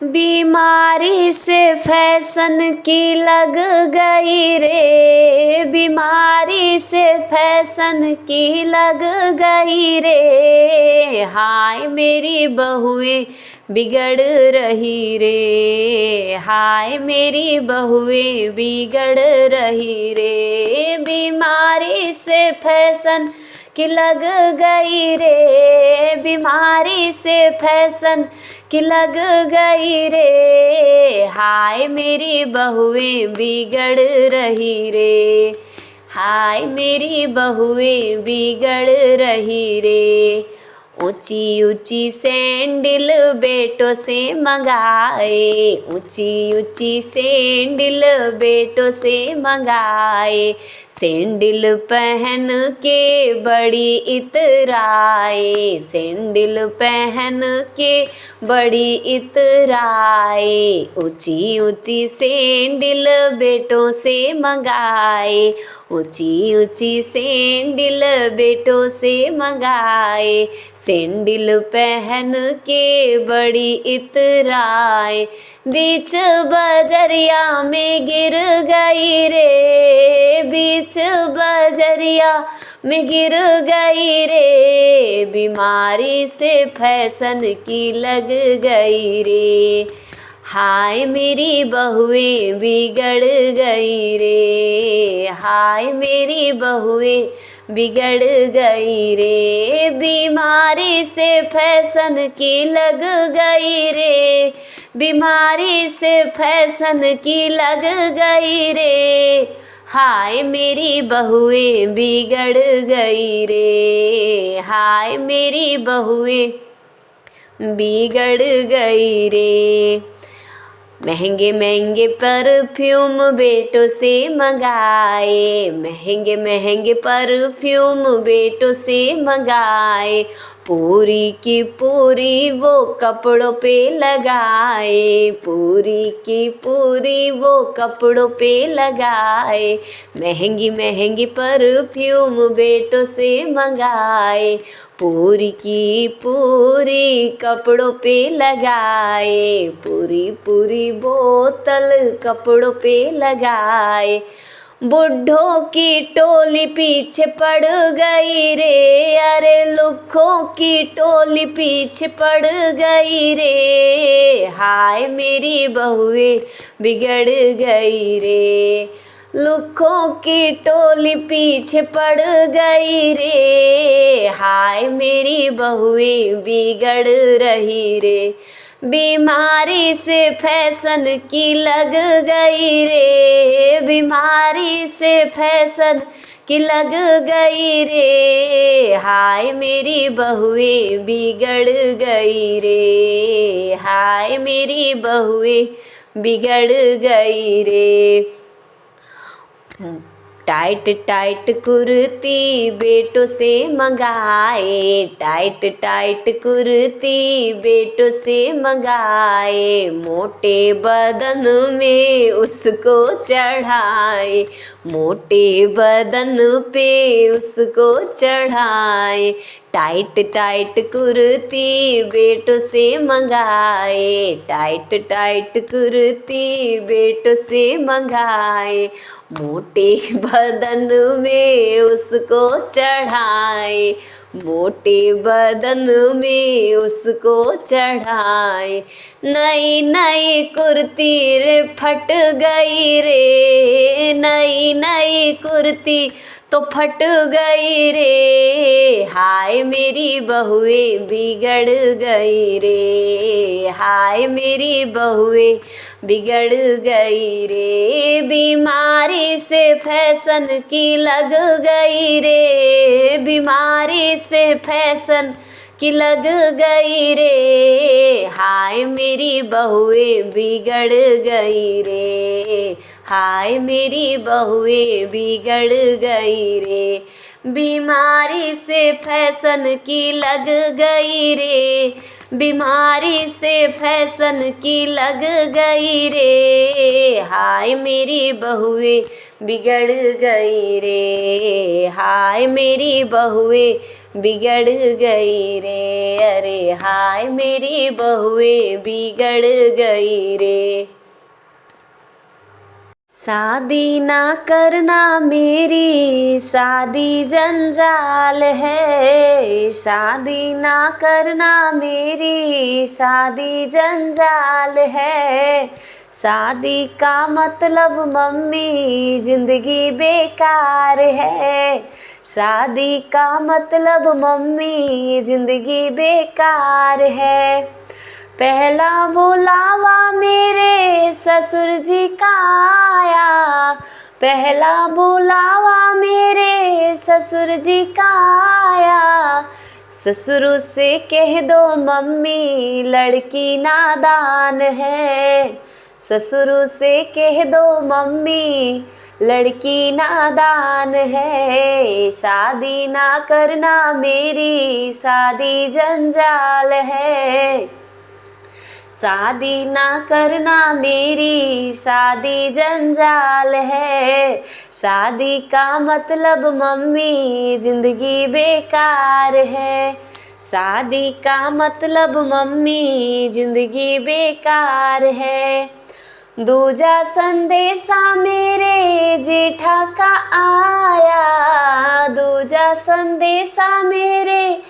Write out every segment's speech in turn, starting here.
बीमारी से फैशन की लग गई रे, बीमारी से फैशन की लग गई रे। हाय मेरी बहुएं बिगड़ रही रे, हाय मेरी बहुएं बिगड़ रही रे। बीमारी से फैशन की लग गई रे, बीमारी से फैशन की लग गई रे। हाय मेरी बहुएं बिगड़ रही रे, हाय मेरी बहुएं बिगड़ रही रे। ऊंची ऊंची सैंडल बेटों से मंगाए, ऊंची ऊंची सैंडल बेटों से मंगाए। सैंडल पहन के बड़ी इतराए, सैंडल पहन के बड़ी इतराए। ऊंची ऊंची सैंडल बेटों से मंगाए, ऊंची ऊंची सैंडल बेटों से मंगाए। सैंडल पहन के बड़ी इतराए। बीच बजरिया में गिर गई रे, बीच बजरिया में गिर गई रे। बीमारी से फैशन की लग गई रे, हाय मेरी बहुएं बिगड़ गई रे, हाय मेरी बहुएं बिगड़ गई रे। बीमारी से फैशन की लग गई रे, बीमारी से फैशन की लग गई रे। हाय मेरी बहुएं बिगड़ गई रे, हाय मेरी बहुएं बिगड़ गई रे। महंगे महंगे परफ्यूम बेटों से मंगाए, महंगे महंगे परफ्यूम बेटों से मंगाए। पूरी की पूरी वो कपड़ों पे लगाए, पूरी की पूरी वो कपड़ों पे लगाए। महंगी महंगी परफ्यूम बेटों से मंगाए, पूरी की पूरी कपड़ों पे लगाए। पूरी पूरी बोतल कपड़ों पे लगाए। बुढ़ों की टोली पीछे पड़ गई रे, अरे लुखों की टोली पीछे पड़ गई रे। हाय मेरी बहुएं बिगड़ गई रे, लुखों की टोली पीछे पड़ गई रे। हाय मेरी बहुएं बिगड़ रही रे। बीमारी से फैशन की लग गई रे, बीमारी से फैशन की लग गई रे। हाय मेरी बहुएं बिगड़ गई रे, हाय मेरी बहुएं बिगड़ गई रे। टाइट टाइट कुर्ती बेटों से मंगाए, टाइट टाइट कुर्ती बेटों से मंगाए। मोटे बदन में उसको चढ़ाए, मोटे बदन पे उसको चढ़ाए। टाइट टाइट कुर्ती बेटों से मंगाए, टाइट टाइट कुर्ती बेटों से मंगाए। मोटे बदन में उसको चढ़ाए, मोटे बदन में उसको चढ़ाए। नई नई कुर्ती रे फट गई रे, नई नई कुर्ती तो फट गई रे। हाय मेरी बहुएं बिगड़ गई रे, हाय मेरी बहुएं बिगड़ गई रे। बीमारी से फैशन की लग गई रे, बीमारी से फैशन की लग गई रे। हाय मेरी बहुएं बिगड़ गई रे, हाय मेरी बहुएं बिगड़ गई रे, बीमारी से फैशन की लग गई रे, बीमारी से फैशन की लग गई रे। हाय मेरी बहुएं बिगड़ गई रे, हाय मेरी बहुएं बिगड़ गई रे, अरे हाय मेरी बहुएं बिगड़ गई रे। शादी ना करना मेरी शादी जंजाल है, शादी ना करना मेरी शादी जंजाल है, शादी का मतलब मम्मी जिंदगी बेकार है, शादी का मतलब मम्मी जिंदगी बेकार है। पहला बुलावा मेरे ससुर जी का आया, पहला बुलावा मेरे ससुर जी का आया, ससुर से कह दो मम्मी लड़की नादान है, ससुर से कह दो मम्मी लड़की नादान है, शादी ना करना मेरी शादी जंजाल है, शादी ना करना मेरी शादी जंजाल है, शादी का मतलब मम्मी जिंदगी बेकार है, शादी का मतलब मम्मी जिंदगी बेकार है। दूजा संदेशा मेरे जेठा का आया, दूजा संदेशा मेरे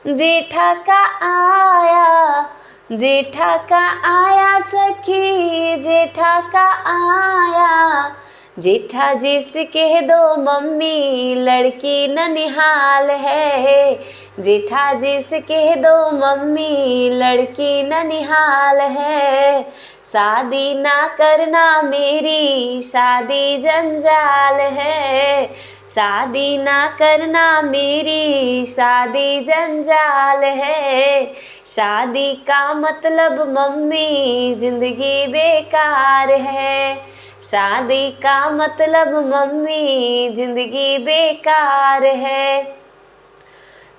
जेठा का आया, जेठा का आया सखी जेठा का आया, जेठा जी से कह दो मम्मी लड़की ननिहाल है, जेठा जी से कह दो मम्मी लड़की ननिहाल है, शादी ना करना मेरी शादी जंजाल है, शादी ना करना मेरी शादी जंजाल है, शादी का मतलब मम्मी जिंदगी बेकार है, शादी का मतलब मम्मी जिंदगी बेकार है।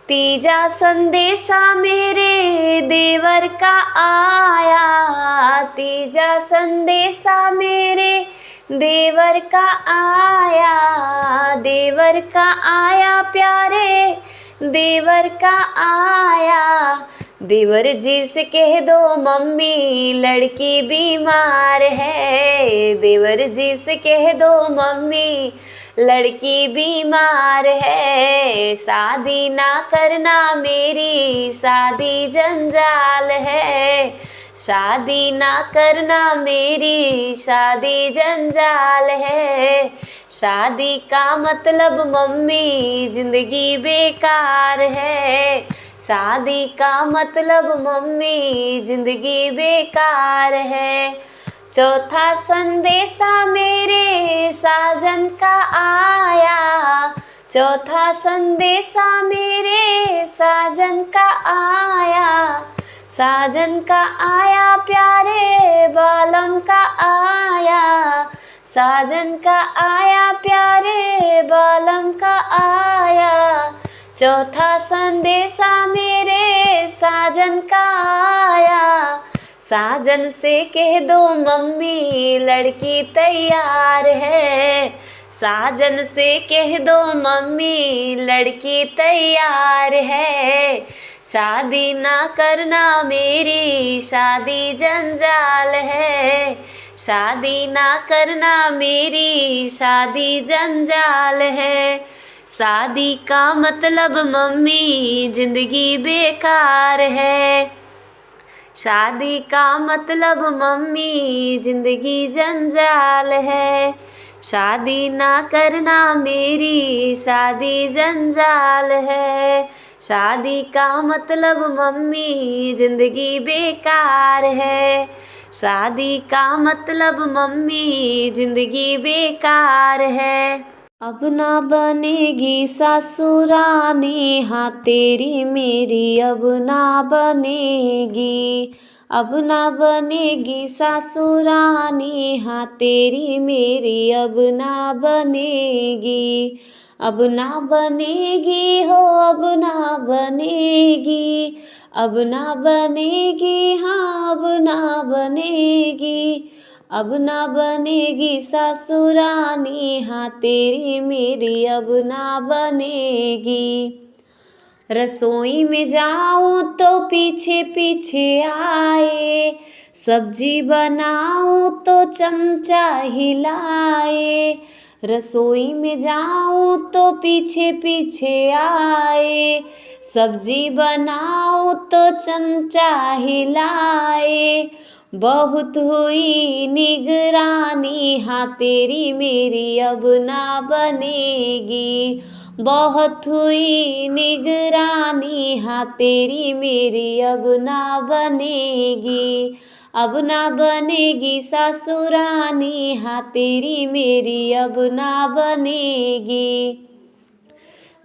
तीजा संदेशा मेरे देवर का आया, तीजा संदेशा मेरे देवर का आया, देवर का आया प्यारे देवर का आया, देवर जी से कह दो मम्मी लड़की बीमार है, देवर जी से कह दो मम्मी लड़की बीमार है, शादी ना करना मेरी शादी जंजाल है, शादी ना करना मेरी शादी जंजाल है, शादी का मतलब मम्मी जिंदगी बेकार है, शादी का मतलब मम्मी जिंदगी बेकार है। चौथा संदेशा मेरे साजन का आया, चौथा संदेशा मेरे साजन का आया, साजन का आया प्यारे बालम का आया, साजन का आया प्यारे बालम का आया, चौथा संदेशा मेरे साजन का आया, साजन से कह दो मम्मी लड़की तैयार है, साजन से कह दो मम्मी लड़की तैयार है, शादी ना करना मेरी शादी जंजाल है, शादी ना करना मेरी शादी जंजाल है, शादी का मतलब मम्मी जिंदगी बेकार है, शादी का मतलब मम्मी जिंदगी जंजाल है, शादी ना करना मेरी शादी जंजाल है, शादी का मतलब मम्मी जिंदगी बेकार है, शादी का मतलब मम्मी जिंदगी बेकार है। अब ना बनेगी सासुरानी हाँ तेरी मेरी अब ना बनेगी, अब ना बनेगी सासुरानी, हाँ तेरी मेरी अब ना बनेगी। अब ना बनेगी हो, अब ना बनेगी, अब ना बनेगी, हाँ अब ना बनेगी। अब ना बनेगी सासुरानी, हाँ तेरी मेरी अब ना बनेगी। रसोई में जाऊं तो पीछे पीछे आए, सब्जी बनाऊं तो चमचा हिलाए। रसोई में जाऊं तो पीछे पीछे आए, सब्जी बनाऊं तो चमचा हिलाए। बहुत हुई निगरानी, हाँ तेरी मेरी अब ना बनेगी। बहुत हुई निगरानी, हाँ तेरी मेरी अब ना बनेगी। अब ना बनेगी सासुरानी, हाँ तेरी मेरी अब ना बनेगी।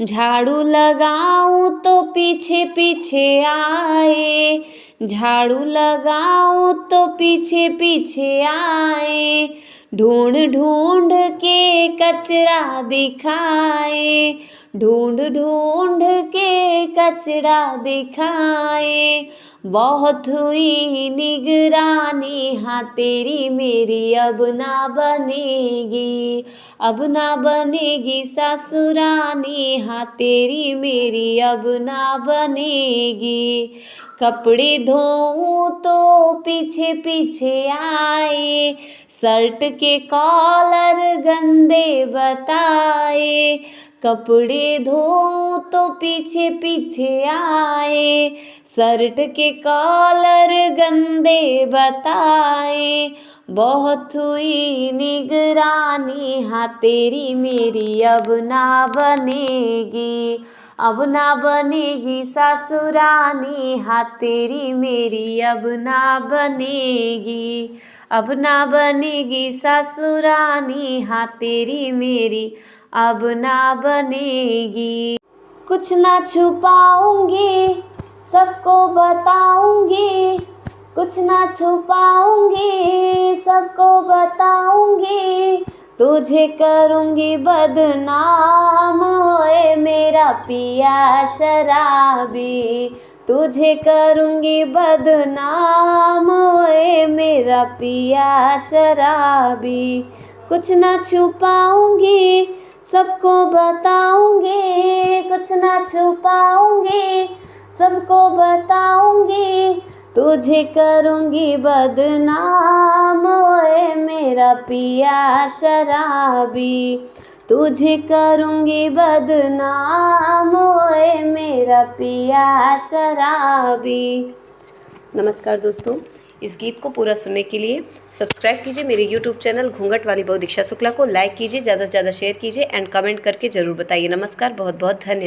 झाड़ू लगाऊं तो पीछे पीछे आए, झाड़ू लगाऊं तो पीछे पीछे आए। ढूंढ ढूंढ के कचरा दिखाए, ढूंढ ढूंढ के कचरा दिखाए। बहुत हुई निगरानी, हाँ तेरी मेरी अब ना बनेगी। अब ना बनेगी सासुरानी, हाँ तेरी मेरी अब ना बनेगी। कपड़े धोऊं तो पीछे पीछे आए, शर्ट के कॉलर गंदे बताए। कपड़े धोऊं तो पीछे पीछे आए, शर्ट के कॉलर गंदे बताए। बहुत हुई निगरानी, हाँ तेरी मेरी अब ना बनेगी। अब ना बनेगी सासुरानी, हाँ तेरी मेरी अब ना बनेगी। अब ना बनेगी सासुरानी, हाँ तेरी मेरी अब ना बनेगी। कुछ ना छुपाऊंगी, सबको बताऊंगी। कुछ ना छुपाऊंगी, सबको बताऊंगी। तुझे करूंगी बदनाम, ओए मेरा पिया शराबी। तुझे करूंगी बदनाम, ओए मेरा पिया शराबी। कुछ ना छुपाऊंगी, सबको बताऊंगी। कुछ ना छुपाऊंगी, सबको बताऊंगी। तुझे करूंगी बदनाम, ओए मेरा पिया शराबी। तुझे करूंगी बदनाम, ओए मेरा पिया शराबी। नमस्कार दोस्तों, इस गीत को पूरा सुनने के लिए सब्सक्राइब कीजिए मेरे यूट्यूब चैनल घूंघट वाली बहू दीक्षा शुक्ला को। लाइक कीजिए, ज़्यादा से ज़्यादा शेयर कीजिए एंड कमेंट करके ज़रूर बताइए। नमस्कार, बहुत बहुत धन्यवाद।